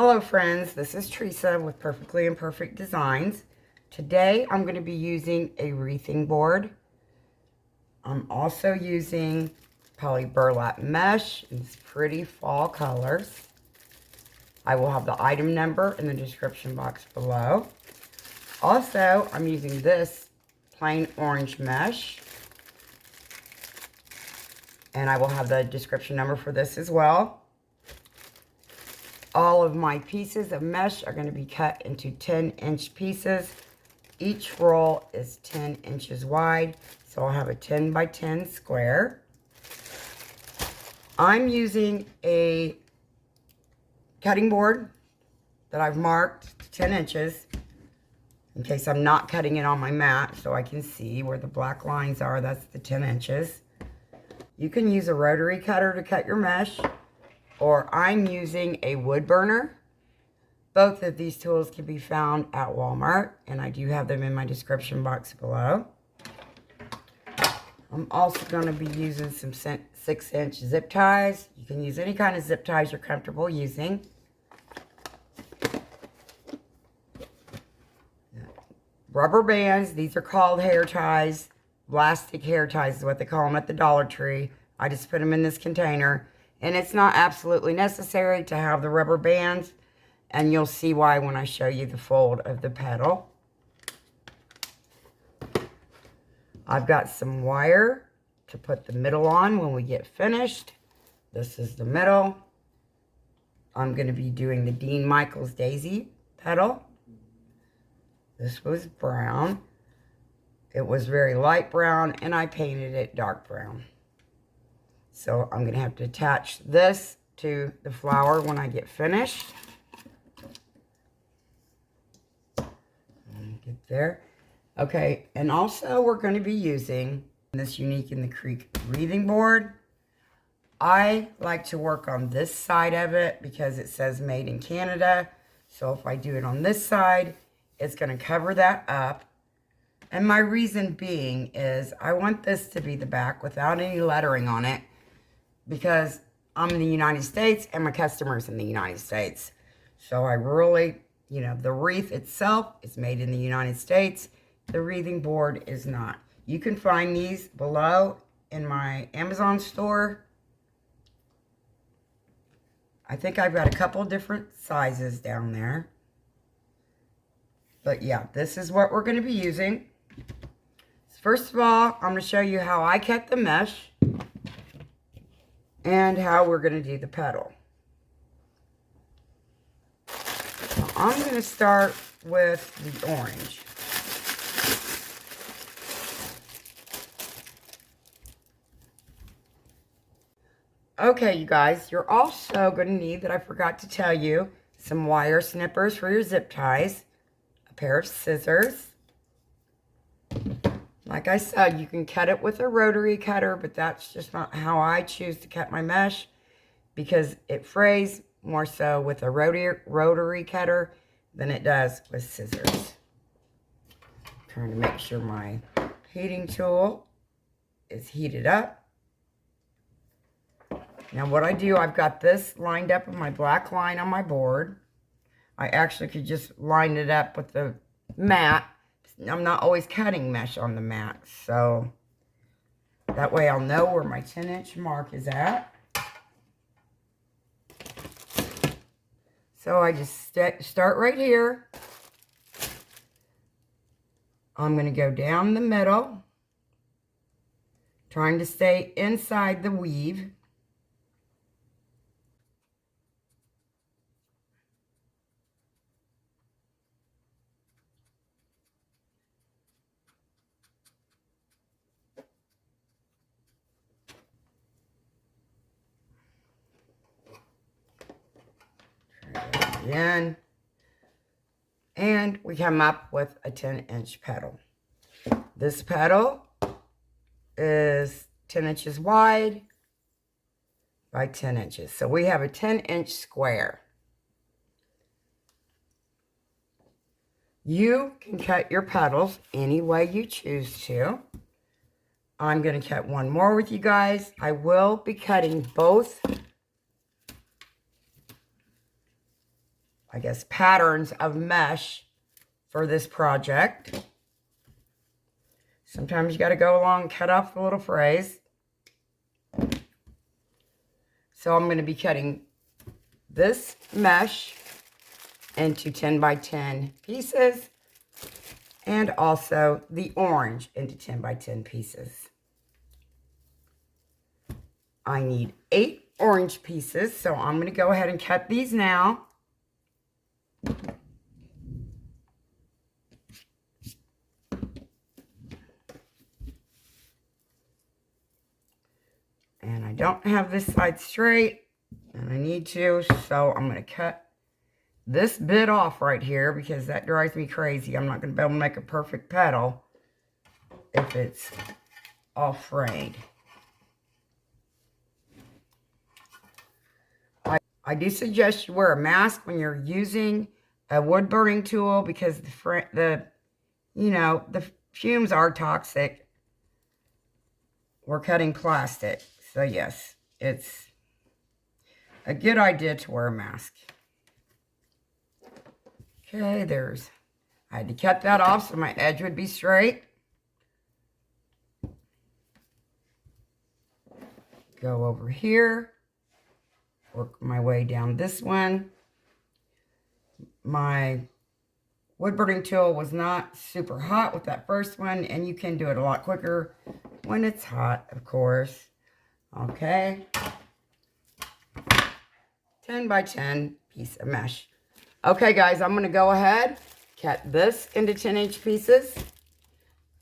Hello friends, this is Teresa with Perfectly Imperfect Designs. Today I'm going to be using a wreathing board. I'm also using poly burlap mesh in these pretty fall colors. I will have the item number in the description box below. Also, I'm using this plain orange mesh. And I will have the description number for this as well. All of my pieces of mesh are going to be cut into 10-inch pieces. Each roll is 10 inches wide, so I'll have a 10 by 10 square. I'm using a cutting board that I've marked to 10 inches in case I'm not cutting it on my mat, so I can see where the black lines are. That's the 10 inches. You can use a rotary cutter to cut your mesh, or I'm using a wood burner. Both of these tools can be found at Walmart, and I do have them in my description box below. I'm also going to be using some 6-inch zip ties. You can use any kind of zip ties you're comfortable using. Rubber bands, these are called hair ties. Elastic hair ties is what they call them at the Dollar Tree. I just put them in this container. And it's not absolutely necessary to have the rubber bands. And you'll see why when I show you the fold of the petal. I've got some wire to put the middle on when we get finished. This is the middle. I'm going to be doing the Dean Michaels Daisy petal. This was brown. It was very light brown, and I painted it dark brown. So I'm going to have to attach this to the flower when I get finished. Get there. Okay, and also we're going to be using this Unique in the Creek wreathing board. I like to work on this side of it because it says made in Canada. So if I do it on this side, it's going to cover that up. And my reason being is I want this to be the back without any lettering on it, because I'm in the United States and my customer's in the United States. So I really, the wreath itself is made in the United States. The wreathing board is not. You can find these below in my Amazon store. I think I've got a couple different sizes down there. But yeah, this is what we're going to be using. First of all, I'm going to show you how I cut the mesh and how we're going to do the petal. So I'm going to start with the orange. Okay, you guys, you're also going to need, that I forgot to tell you, some wire snippers for your zip ties, a pair of scissors. Like I said, you can cut it with a rotary cutter, but that's just not how I choose to cut my mesh, because it frays more so with a rotary cutter than it does with scissors. Trying to make sure my heating tool is heated up. Now what I do, I've got this lined up with my black line on my board. I actually could just line it up with the mat. I'm not always cutting mesh on the mat, so that way I'll know where my 10-inch mark is at. So I just start right here. I'm going to go down the middle, trying to stay inside the weave. Again, and we come up with a 10-inch petal. This petal is 10 inches wide by 10 inches. So we have a 10-inch square. You can cut your petals any way you choose to. I'm going to cut one more with you guys. I will be cutting both I guess, patterns of mesh for this project. Sometimes you got to go along and cut off the little phrase. So I'm going to be cutting this mesh into 10 by 10 pieces, and also the orange into 10 by 10 pieces. I need 8 orange pieces, so I'm going to go ahead and cut these now. And I don't have this side straight, and I need to, so I'm going to cut this bit off right here because that drives me crazy. I'm not going to be able to make a perfect petal if it's all frayed. I do suggest you wear a mask when you're using a wood burning tool because the fumes are toxic. We're cutting plastic. So yes, it's a good idea to wear a mask. Okay, I had to cut that off so my edge would be straight. Go over here, work my way down this one. My wood burning tool was not super hot with that first one, and you can do it a lot quicker when it's hot, of course. Okay. 10 by 10 piece of mesh. Okay, guys, I'm going to go ahead, cut this into 10-inch pieces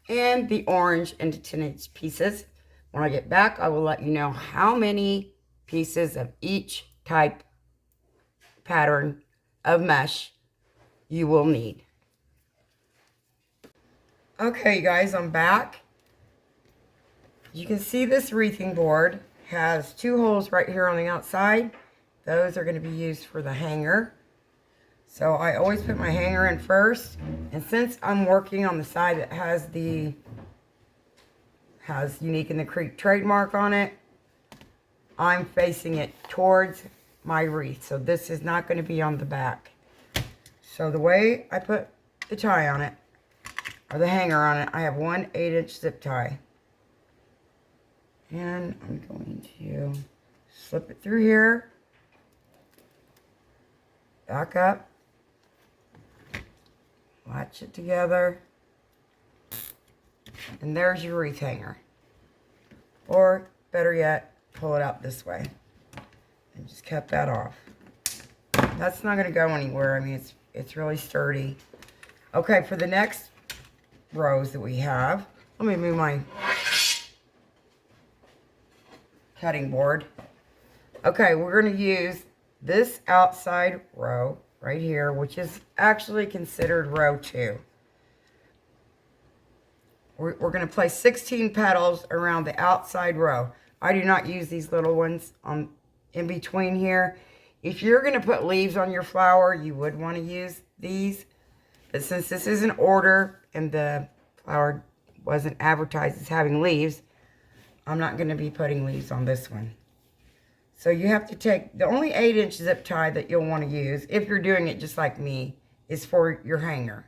and the orange into 10-inch pieces. When I get back, I will let you know how many pieces of each type pattern of mesh you will need. Okay, guys, I'm back. You can see this wreathing board has 2 holes right here on the outside. Those are going to be used for the hanger. So I always put my hanger in first. And since I'm working on the side that has Unique in the Creek trademark on it, I'm facing it towards my wreath. So this is not going to be on the back. So the way I put the tie on it, or the hanger on it, I have one 8-inch zip tie. And I'm going to slip it through here, back up, latch it together, and there's your wreath hanger. Or better yet, pull it out this way and just cut that off. That's not going to go anywhere. I mean, it's really sturdy. Okay, for the next rows that we have, let me move my cutting board. Okay, we're going to use this outside row right here, which is actually considered row 2. We're going to place 16 petals around the outside row. I do not use these little ones in between here. If you're going to put leaves on your flower, you would want to use these. But since this is an order and the flower wasn't advertised as having leaves, I'm not going to be putting leaves on this one. So you have to take the only 8-inch zip tie that you'll want to use, if you're doing it just like me, is for your hanger.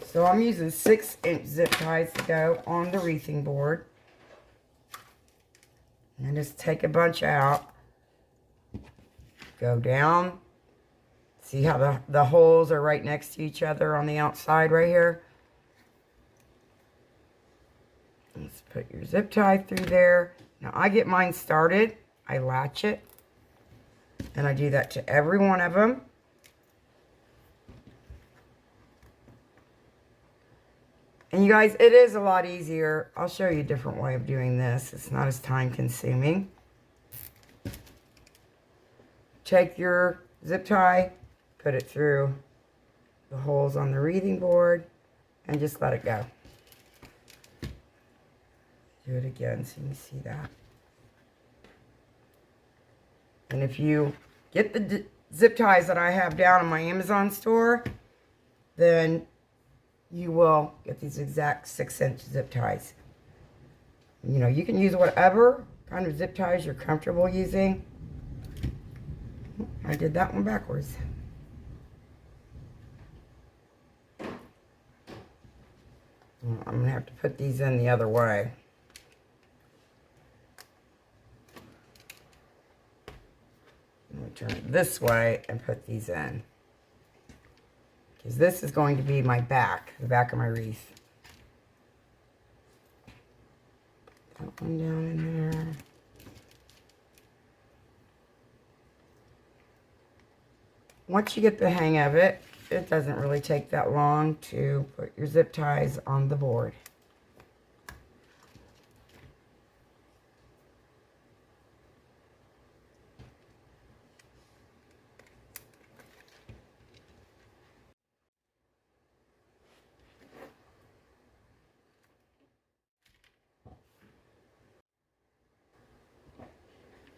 So I'm using 6-inch zip ties to go on the wreathing board. And just take a bunch out. Go down. See how the holes are right next to each other on the outside right here? Let's put your zip tie through there. Now I get mine started. I latch it. And I do that to every one of them. And you guys, it is a lot easier. I'll show you a different way of doing this. It's not as time consuming. Take your zip tie, put it through the holes on the wreathing board, and just let it go. Do it again so you can see that. And if you get the zip ties that I have down in my Amazon store, then you will get these exact 6-inch zip ties. You know, you can use whatever kind of zip ties you're comfortable using. I I did that one backwards. I'm going to have to put these in the other way. I'm going to turn it this way and put these in. Because this is going to be my back, the back of my wreath. That one down in there. Once you get the hang of it, it doesn't really take that long to put your zip ties on the board.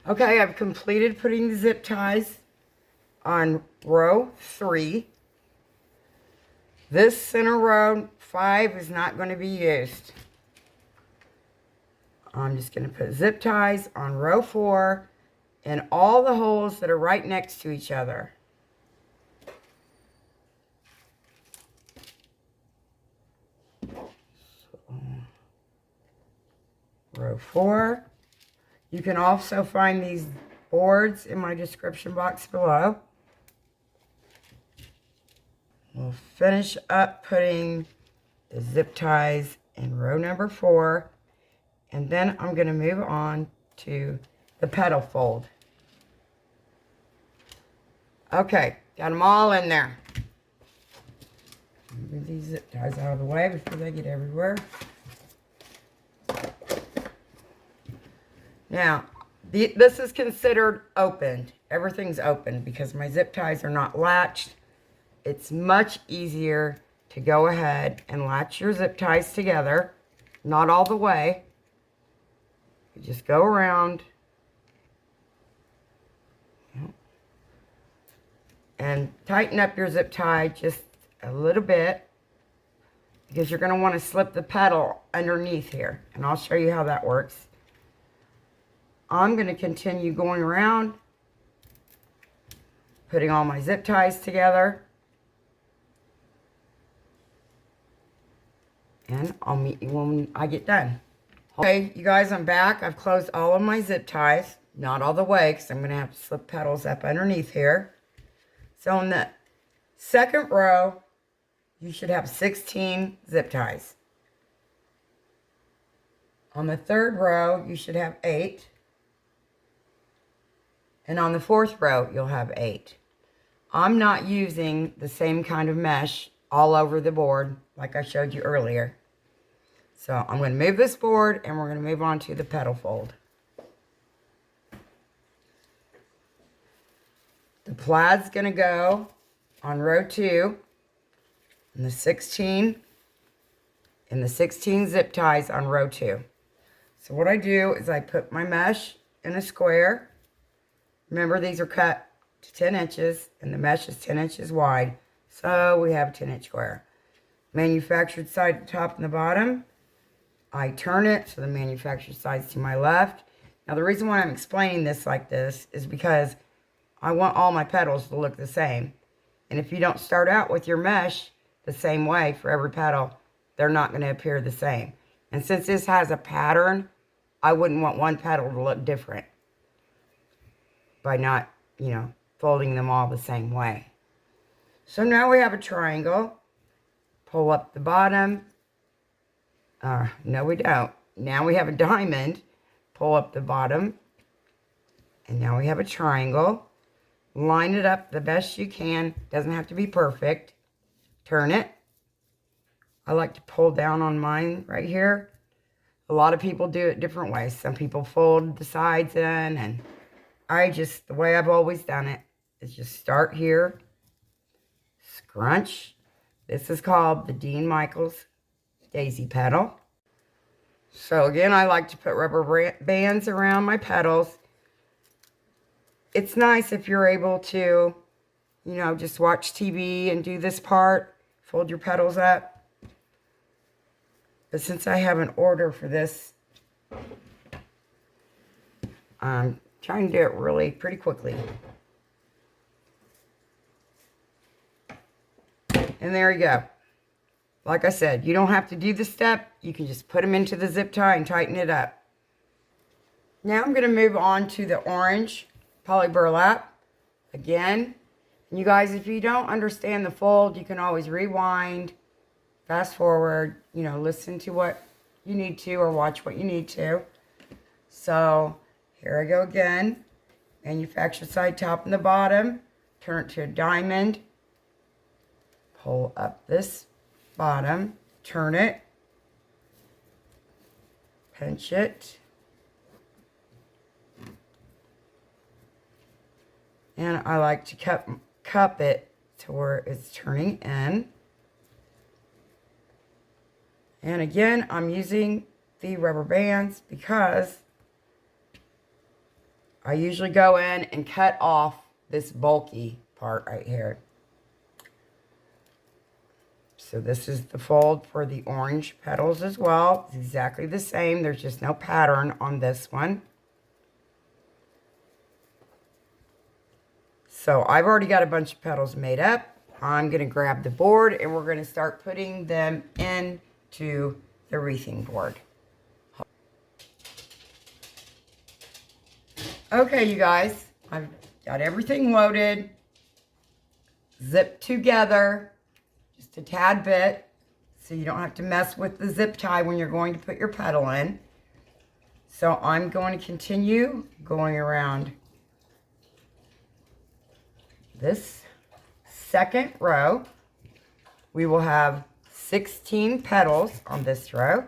Okay, I've completed putting the zip ties on row 3. This center row 5 is not going to be used. I'm just going to put zip ties on row 4 in all the holes that are right next to each other. So, row 4. You can also find these boards in my description box below. We'll finish up putting the zip ties in row number 4, and then I'm going to move on to the petal fold. Okay, got them all in there. Move these zip ties out of the way before they get everywhere. Now, this is considered opened. Everything's open because my zip ties are not latched. It's much easier to go ahead and latch your zip ties together. Not all the way. You just go around. And tighten up your zip tie just a little bit, because you're going to want to slip the petal underneath here. And I'll show you how that works. I'm going to continue going around, putting all my zip ties together. And I'll meet you when I get done. Okay, you guys, I'm back. I've closed all of my zip ties. Not all the way, because I'm going to have to slip petals up underneath here. So in the second row, you should have 16 zip ties. On the third row, you should have 8. And on the fourth row, you'll have 8. I'm not using the same kind of mesh all over the board like I showed you earlier. So I'm going to move this board and we're going to move on to the petal fold. The plaid's going to go on row 2 and the 16 zip ties on row 2. So what I do is I put my mesh in a square. Remember, these are cut to 10 inches, and the mesh is 10 inches wide. So we have a 10-inch square. Manufactured side at the top and the bottom. I turn it so the manufactured side's to my left. Now, the reason why I'm explaining this like this is because I want all my petals to look the same. And if you don't start out with your mesh the same way for every petal, they're not going to appear the same. And since this has a pattern, I wouldn't want one petal to look different by not, folding them all the same way. So now we have a triangle. Pull up the bottom. No, we don't. Now we have a diamond. Pull up the bottom. And now we have a triangle. Line it up the best you can. Doesn't have to be perfect. Turn it. I like to pull down on mine right here. A lot of people do it different ways. Some people fold the sides in, and the way I've always done it is just start here, scrunch. This is called the Dean Michaels Daisy Petal. So again, I like to put rubber bands around my petals. It's nice if you're able to, just watch TV and do this part, fold your petals up. But since I have an order for this, I'm trying to do it really pretty quickly. And there you go. Like I said, you don't have to do the step. You can just put them into the zip tie and tighten it up. Now I'm going to move on to the orange poly burlap again. And you guys, if you don't understand the fold, you can always rewind, fast forward, you know, listen to what you need to or watch what you need to. So here I go again. Manufacturer side, top and the bottom. Turn it to a diamond. Pull up this bottom. Turn it. Pinch it. And I like to cup it to where it's turning in. And again, I'm using the rubber bands because I usually go in and cut off this bulky part right here. So this is the fold for the orange petals as well. It's exactly the same. There's just no pattern on this one. So I've already got a bunch of petals made up. I'm going to grab the board and we're going to start putting them into the wreathing board. Okay, you guys, I've got everything loaded, zipped together, just a tad bit, so you don't have to mess with the zip tie when you're going to put your petal in. So I'm going to continue going around this second row. We will have 16 petals on this row.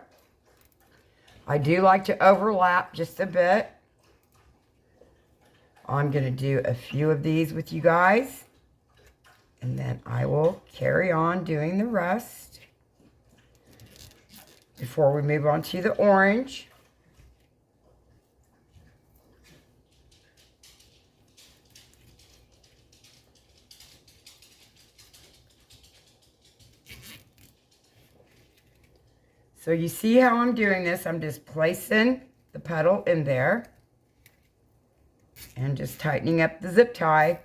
I do like to overlap just a bit. I'm going to do a few of these with you guys, and then I will carry on doing the rest before we move on to the orange. So you see how I'm doing this? I'm just placing the petal in there and just tightening up the zip tie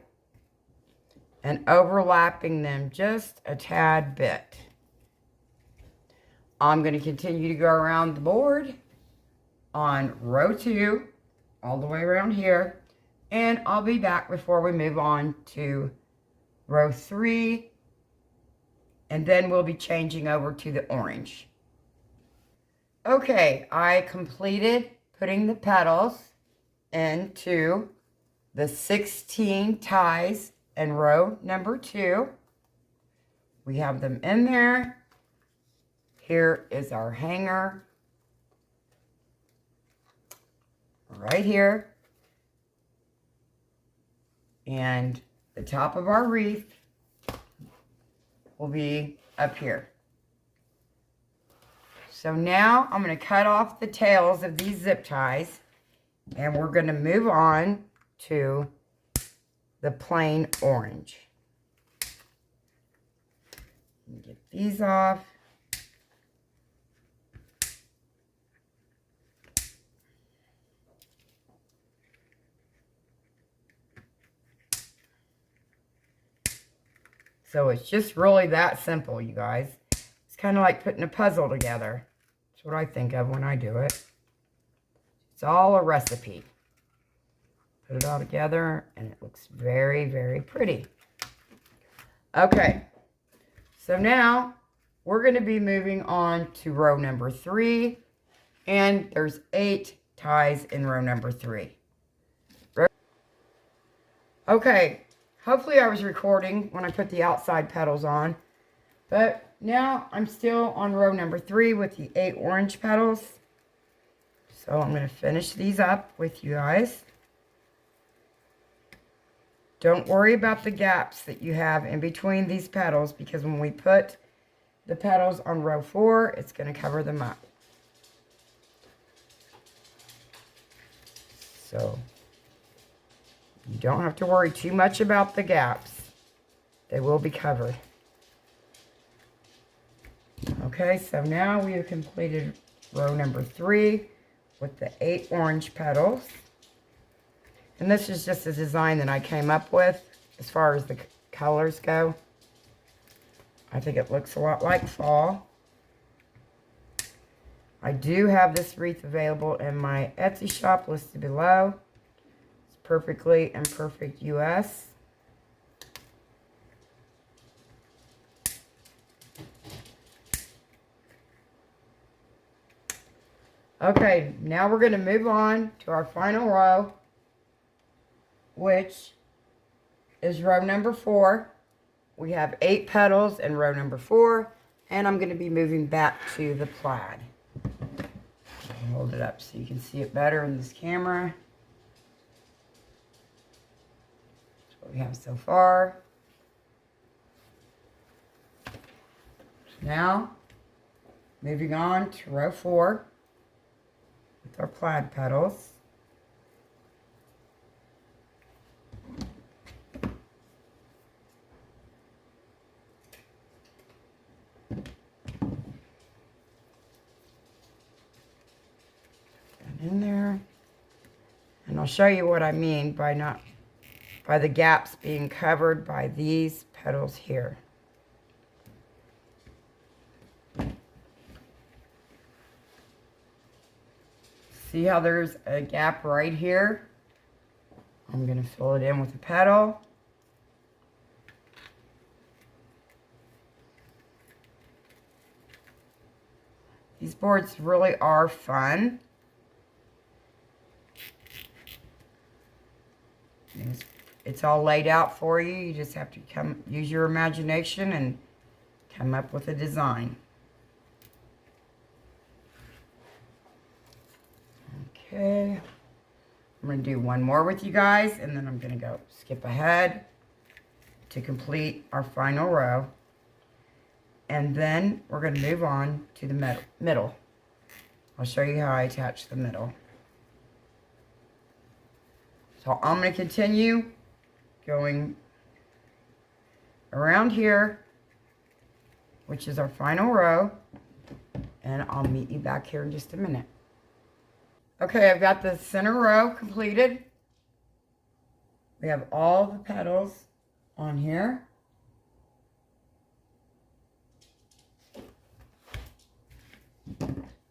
and overlapping them just a tad bit. I'm going to continue to go around the board on row 2 all the way around here, and I'll be back before we move on to row 3, and then we'll be changing over to the orange. Okay, I completed putting the petals into the 16 ties in row number 2. We have them in there. Here is our hanger right here. And the top of our wreath will be up here. So now I'm going to cut off the tails of these zip ties, and we're going to move on to the plain orange. Get these off. So it's just really that simple, you guys. It's kind of like putting a puzzle together. That's what I think of when I do it. It's all a recipe. Put it all together and it looks very, very pretty. Okay, so now we're going to be moving on to row number 3, and there's 8 ties in row number 3. Okay, hopefully I was recording when I put the outside petals on, but now I'm still on row number 3 with the 8 orange petals. So I'm going to finish these up with you guys. Don't worry about the gaps that you have in between these petals, because when we put the petals on row 4, it's going to cover them up. So you don't have to worry too much about the gaps. They will be covered. Okay, so now we have completed row number 3 with the 8 orange petals. And this is just a design that I came up with as far as the colors go. I think it looks a lot like fall. I do have this wreath available in my Etsy shop listed below. It's Perfectly Imperfect US. Okay, now we're going to move on to our final row, which is row number 4. We have 8 petals in row number 4, and I'm going to be moving back to the plaid. Hold it up so you can see it better in this camera. That's what we have so far. Now, moving on to row 4 with our plaid petals. In there, and I'll show you what I mean by the gaps being covered by these petals here. See how there's a gap right here? I'm going to fill it in with a petal. These boards really are fun. It's all laid out for you. You just have to use your imagination and come up with a design. Okay. I'm going to do one more with you guys, and then I'm going to go skip ahead to complete our final row. And then we're going to move on to the middle. I'll show you how I attach the middle. So I'm going to continue going around here, which is our final row, and I'll meet you back here in just a minute. Okay, I've got the center row completed. We have all the petals on here.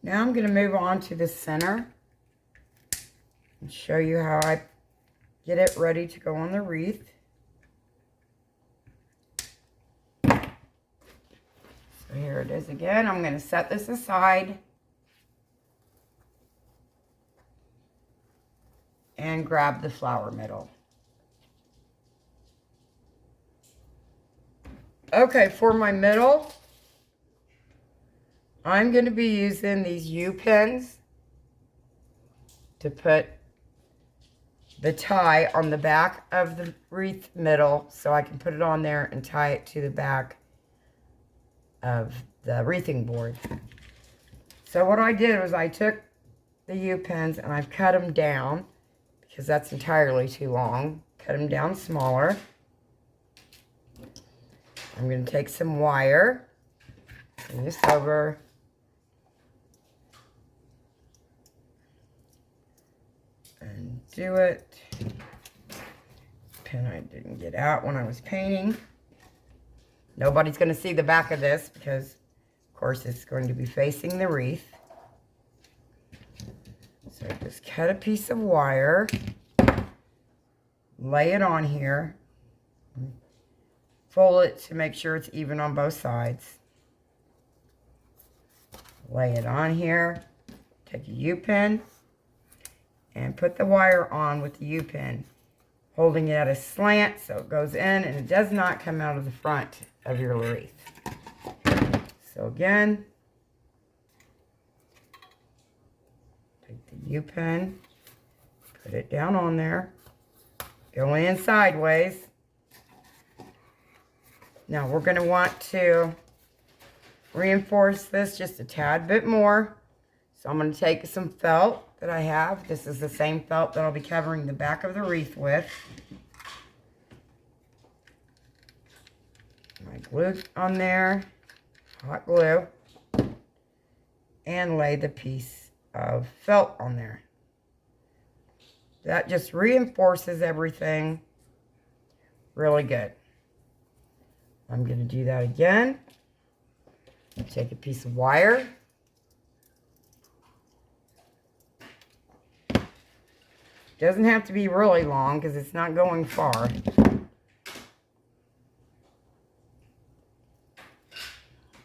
Now I'm going to move on to the center and show you how I get it ready to go on the wreath. So here it is again. I'm going to set this aside and grab the flower middle. Okay, for my middle, I'm going to be using these U pins to put the tie on the back of the wreath middle so I can put it on there and tie it to the back of the wreathing board. So what I did was I took the U pins and I've cut them down because that's entirely too long. Cut them down smaller. I'm going to take some wire, bring this over, and do it. Pin I didn't get out when I was painting. Nobody's going to see the back of this because, of course, it's going to be facing the wreath. So just cut a piece of wire, lay it on here, fold it to make sure it's even on both sides. Lay it on here, take a U-pin, and put the wire on with the U-pin, holding it at a slant so it goes in and it does not come out of the front of your wreath. So again, take the U-pin, put it down on there, going in sideways. Now we're going to want to reinforce this just a tad bit more. So I'm going to take some felt that I have. This is the same felt that I'll be covering the back of the wreath with. My glue on there, hot glue, and lay the piece of felt on there. That just reinforces everything really good. I'm going to do that again. Take a piece of wire. Doesn't have to be really long because it's not going far.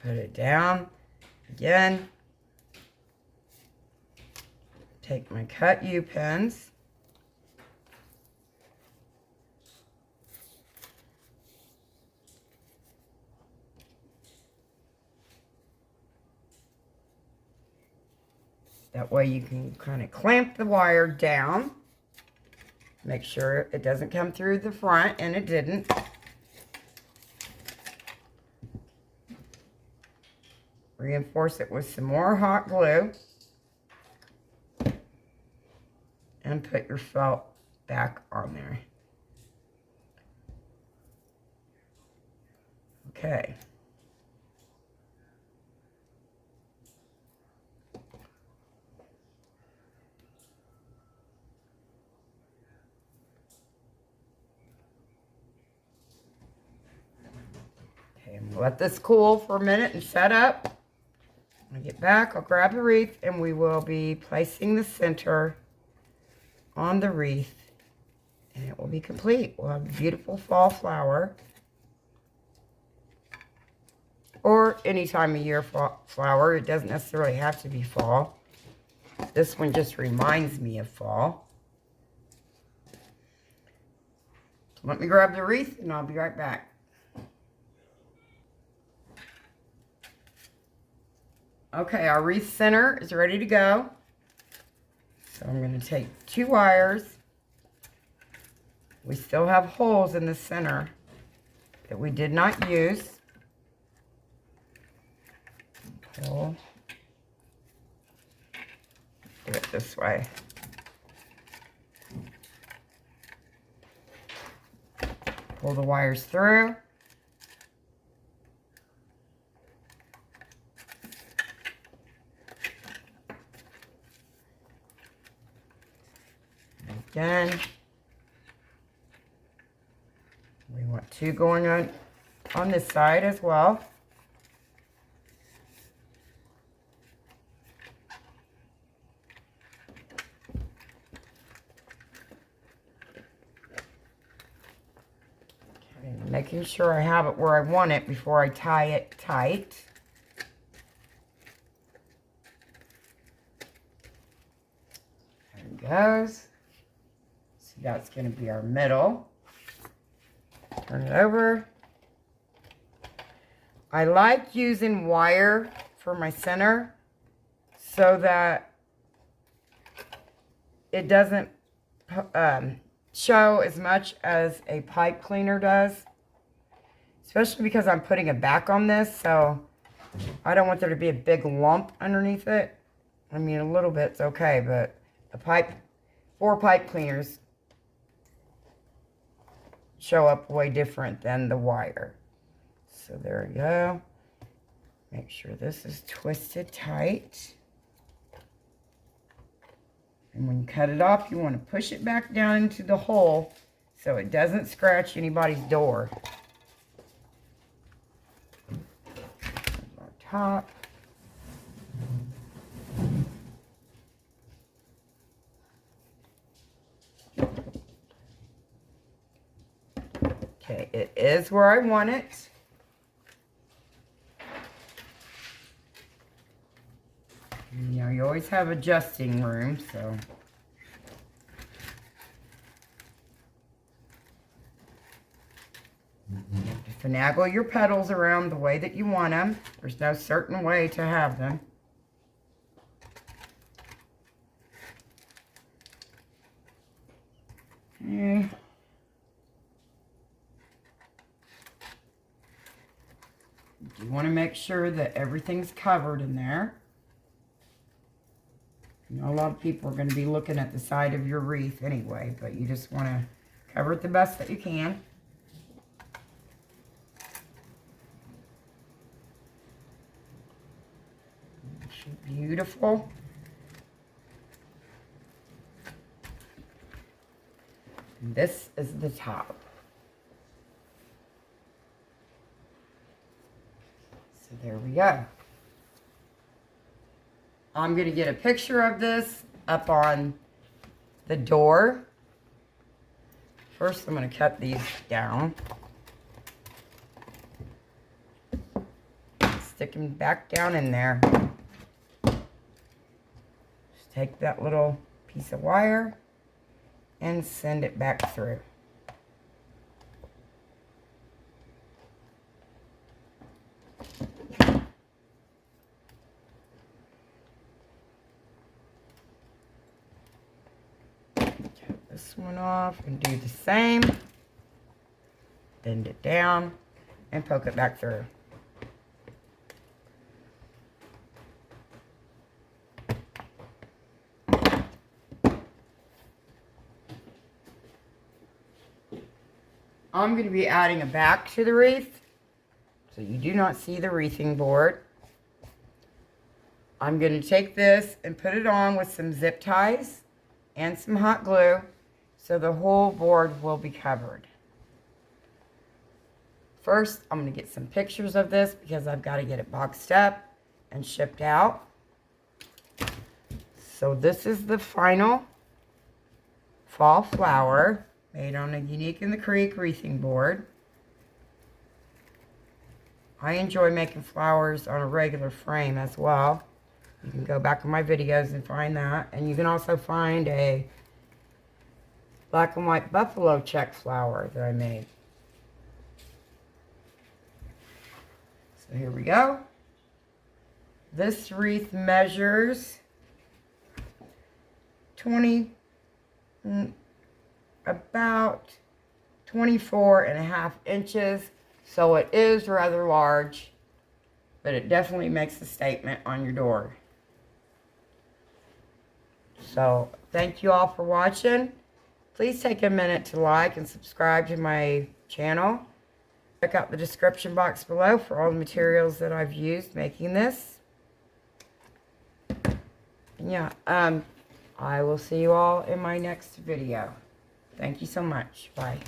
Put it down again. Take my cut U-pins. That way you can kind of clamp the wire down. Make sure it doesn't come through the front, and it didn't. Reinforce it with some more hot glue. And put your felt back on there. Okay. Okay, I'm gonna let this cool for a minute and set up. When I get back, I'll grab the wreath and we will be placing the center on the wreath. And it will be complete. We'll have a beautiful fall flower. Or any time of year flower. It doesn't necessarily have to be fall. This one just reminds me of fall. Let me grab the wreath and I'll be right back. Okay, our wreath center is ready to go. So I'm going to take 2 wires. We still have holes in the center that we did not use. Pull. Do it this way. Pull the wires through. Again, we want 2 going on this side as well. Okay, making sure I have it where I want it before I tie it tight. There it goes. So that's going to be our middle. Turn it over. I like using wire for my center so that it doesn't show as much as a pipe cleaner does. Especially because I'm putting a back on this, so I don't want there to be a big lump underneath it. I mean, a little bit's okay, but a pipe, 4 pipe cleaners show up way different than the wire. So there we go. Make sure this is twisted tight. And when you cut it off, you want to push it back down into the hole so it doesn't scratch anybody's door. Our top. Okay, it is where I want it. You know, you always have adjusting room, so. You have to finagle your petals around the way that you want them. There's no certain way to have them. Okay. You want to make sure that everything's covered in there. You know, a lot of people are going to be looking at the side of your wreath anyway, but you just want to cover it the best that you can. Beautiful. And this is the top. There we go. I'm going to get a picture of this up on the door. First, I'm going to cut these down. Stick them back down in there. Just take that little piece of wire and send it back through. This one off and do the same. Bend it down and poke it back through. I'm going to be adding a back to the wreath, so you do not see the wreathing board. I'm going to take this and put it on with some zip ties and some hot glue, so the whole board will be covered. First, I'm going to get some pictures of this because I've got to get it boxed up and shipped out. So this is the final fall flower made on a Unique in the Creek wreathing board. I enjoy making flowers on a regular frame as well. You can go back in my videos and find that. And you can also find a black and white buffalo check flower that I made. So here we go. This wreath measures about 24.5 inches. So it is rather large, but it definitely makes a statement on your door. So thank you all for watching. Please take a minute to like and subscribe to my channel. Check out the description box below for all the materials that I've used making this. Yeah, I will see you all in my next video. Thank you so much. Bye.